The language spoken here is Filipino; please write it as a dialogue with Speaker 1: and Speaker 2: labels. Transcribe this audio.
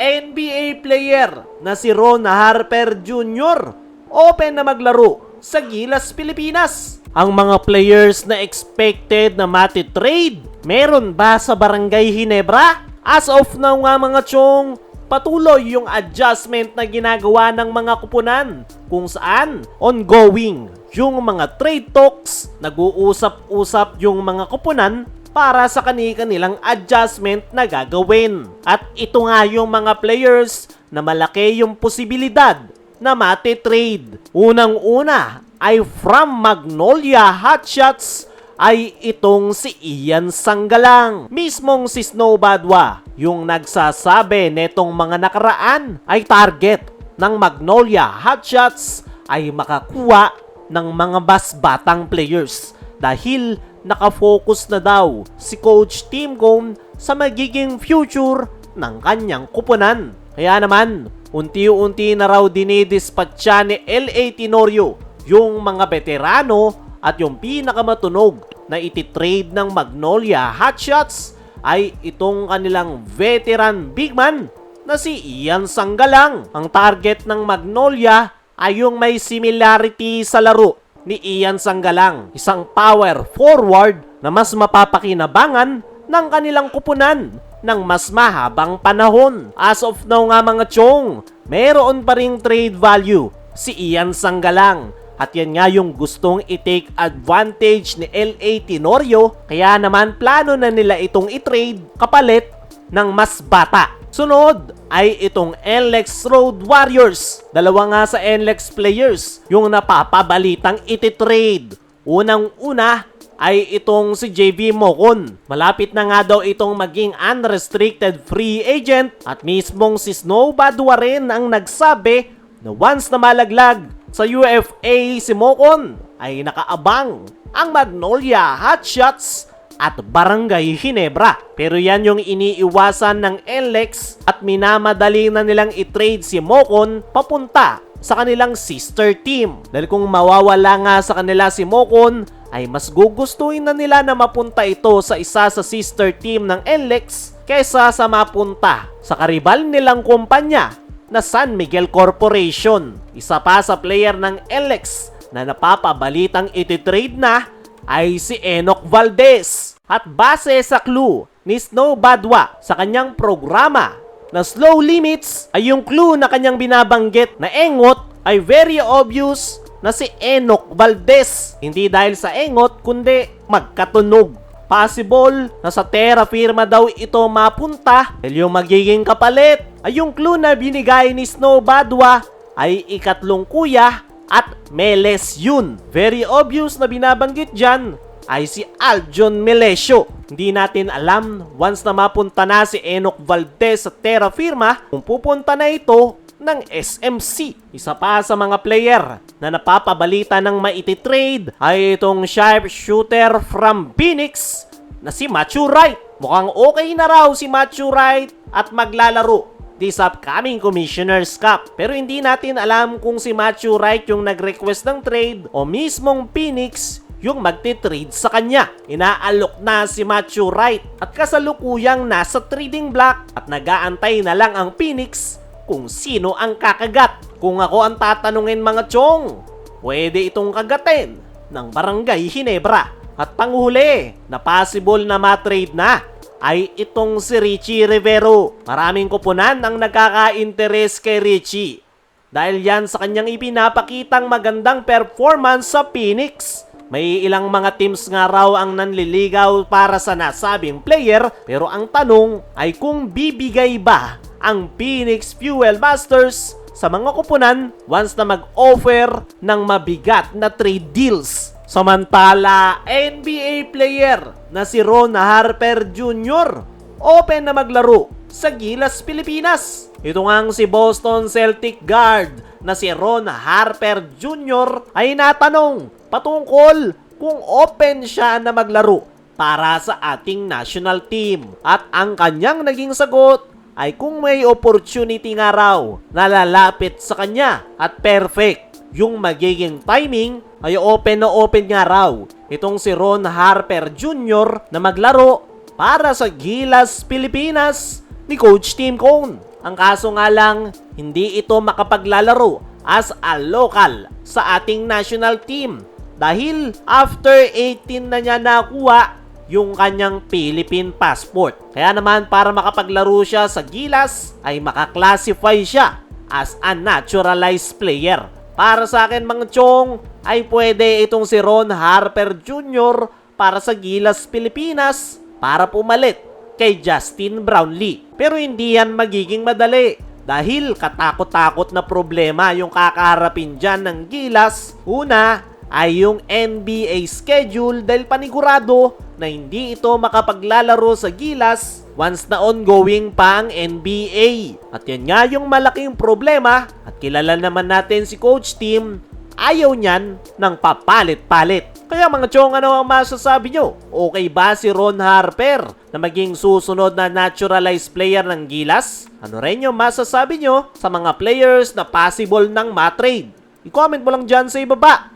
Speaker 1: NBA player na si Ron Harper Jr. open na maglaro sa Gilas, Pilipinas. Ang mga players na expected na mati-trade, meron ba sa Barangay Ginebra? As of now nga mga chong, patuloy yung adjustment na ginagawa ng mga kupunan kung saan ongoing yung mga trade talks, nag-uusap-usap yung mga kupunan para sa kanilang adjustment na gagawin. At ito nga yung mga players na malaki yung posibilidad na mati-trade. Unang-una ay from Magnolia Hotshots ay itong si Ian Sanggalang. Mismong si Snow Badwa yung nagsasabi netong mga nakaraan ay target ng Magnolia Hotshots ay makakuha ng mga mas batang players dahil nakafocus na daw si Coach Tim Cone sa magiging future ng kanyang kupunan. Kaya naman, unti-unti na raw dinidispatcha ni L.A. Tenorio yung mga veterano at yung pinakamatunog na ititrade ng Magnolia Hotshots ay itong kanilang veteran big man na si Ian Sanggalang. Ang target ng Magnolia ay yung may similarity sa laro ni Ian Sanggalang, isang power forward na mas mapapakinabangan ng kanilang kupunan ng mas mahabang panahon. As of now nga mga chong, meron pa ring trade value si Ian Sanggalang. At yan nga yung gustong i-take advantage ni L.A. Tenorio, kaya naman plano na nila itong i-trade kapalit ng mas bata. Sunod ay itong NLEX Road Warriors. Dalawa nga sa NLEX players yung napapabalitang iti-trade. Unang-una ay itong si JV Mocon. Malapit na nga daw itong maging unrestricted free agent at mismong si Snow Badwa rin ang nagsabi na once na malaglag sa UFA si Mocon ay nakaabang ang Magnolia Hotshots at Barangay Ginebra. Pero yan yung iniiwasan ng NLEX at minamadali na nilang i-trade si Mocon papunta sa kanilang sister team. Dahil kung mawawala nga sa kanila si Mocon, ay mas gugustuhin na nila na mapunta ito sa isa sa sister team ng NLEX kaysa sa mapunta sa karibal nilang kumpanya na San Miguel Corporation. Isa pa sa player ng NLEX na napapabalitang ititrade na ay si Enoch Valdez. At base sa clue ni Snow Badwa sa kanyang programa na Slow Limits, ay yung clue na kanyang binabanggit na engot ay very obvious na si Enoch Valdez. Hindi dahil sa engot kundi magkatunog. Possible na sa Terra Firma daw ito mapunta dahil yung magiging kapalit ay yung clue na binigay ni Snow Badwa ay ikatlong kuya at Meles yun. Very obvious na binabanggit dyan ay si Aljon Melesio. Hindi natin alam once na mapunta na si Enoch Valdez sa Terra Firma kung pupunta na ito ng SMC. Isa pa sa mga player na napapabalita ng maiti-trade ay itong sharpshooter from Phoenix na si Matthew Wright. Mukhang okay na raw si Matthew Wright at maglalaro this upcoming Commissioner's Cup. Pero hindi natin alam kung si Matthew Wright yung nag-request ng trade o mismong Phoenix yung magti-trade sa kanya. Inaalok na si Matthew Wright at kasalukuyang nasa trading block at nag-aantay na lang ang Phoenix kung sino ang kakagat. Kung ako ang tatanungin mga chong, pwede itong kagatin ng Barangay Ginebra. At panghuli na possible na matrade na ay itong si Richie Rivero. Maraming kupunan ang nagkaka-interes kay Richie dahil yan sa kanyang ipinapakitang magandang performance sa Phoenix. May ilang mga teams nga raw ang nanliligaw para sa nasabing player, pero ang tanong ay kung bibigay ba ang Phoenix Fuel Masters sa mga kupunan once na mag-offer ng mabigat na trade deals. Samantala, NBA player na si Ron Harper Jr. open na maglaro sa Gilas, Pilipinas. Ito ngang si Boston Celtic guard na si Ron Harper Jr. ay natanong patungkol kung open siya na maglaro para sa ating national team. At ang kanyang naging sagot ay kung may opportunity nga raw na lalapit sa kanya at perfect yung magiging timing, ay open na open nga raw itong si Ron Harper Jr. na maglaro para sa Gilas, Pilipinas ni Coach Tim Cone. Ang kaso nga lang, hindi ito makapaglalaro as a local sa ating national team. Dahil after 18 na niya nakuha yung kanyang Philippine passport. Kaya naman para makapaglaro siya sa Gilas ay makaklasify siya as a naturalized player. Para sa akin mga chong ay pwede itong si Ron Harper Jr. para sa Gilas Pilipinas para pumalit kay Justin Brownlee. Pero hindi yan magiging madali dahil katakot-takot na problema yung kakaharapin dyan ng Gilas. Una ay yung NBA schedule dahil panigurado na hindi ito makapaglalaro sa Gilas once na ongoing pa ang NBA. At yan nga yung malaking problema at kilala naman natin si Coach Tim, ayaw niyan ng papalit-palit. Kaya mga chong, ano ang masasabi nyo? Okay ba si Ron Harper na maging susunod na naturalized player ng Gilas? Ano rin yung masasabi nyo sa mga players na possible ng matrade? I-comment mo lang dyan sa ibaba.